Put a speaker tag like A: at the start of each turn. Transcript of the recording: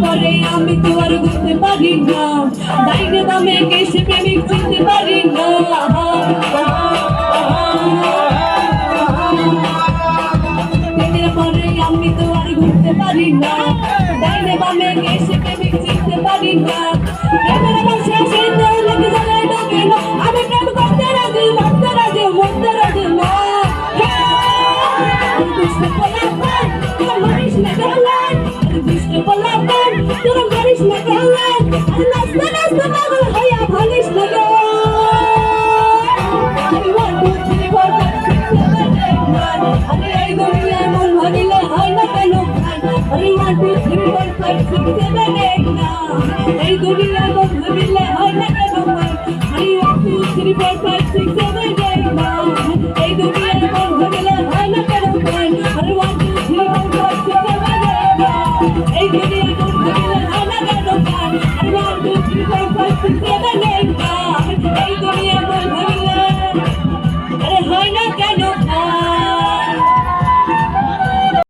A: পরে আমি তো আর বুঝতে পারি না, ডাইনে বামে কেসে প্রেমিক চিনতে পারি না। পরে আমি তো আর ঘুরতে পারি না, ডাইনে বামে কেসে প্রেমিক চিনতে পারি না। প্রেমের ভাষা সে তো লেগে যায় ডোবে না, আমি প্রেম করতে রাজি, ভাবতে রাজি, মরতে রাজি না। দুষ্টু পোলাপান তোরা মারিস না গালান, দুষ্টু পোলাপান তোরা মারিস না গালান, নাচতে নাচতে পাগল হইয়া ভালিস না গো। আমি 1 2 3 4 5 6 7 8 9, আরে এই দুনিয়ায় মন ভাঙিলে হয় না কেন গান। আরে 1 2 3 4 5 6 7 8 9, এই দুনিয়ায় মন ভাঙিলে হয় না কেন গান। আরে 1 2 3 4 5 6 7 8 9, এই দুনিয়ায় মন ভাঙিলে হয় না কেন গান। আরে 1 2 3 4 5 6 7 8 9, এই দুনিয়ায় মন ভাঙিলে হয় না কেন গান। আরে 1 2 3 4 5 6 7 8 9।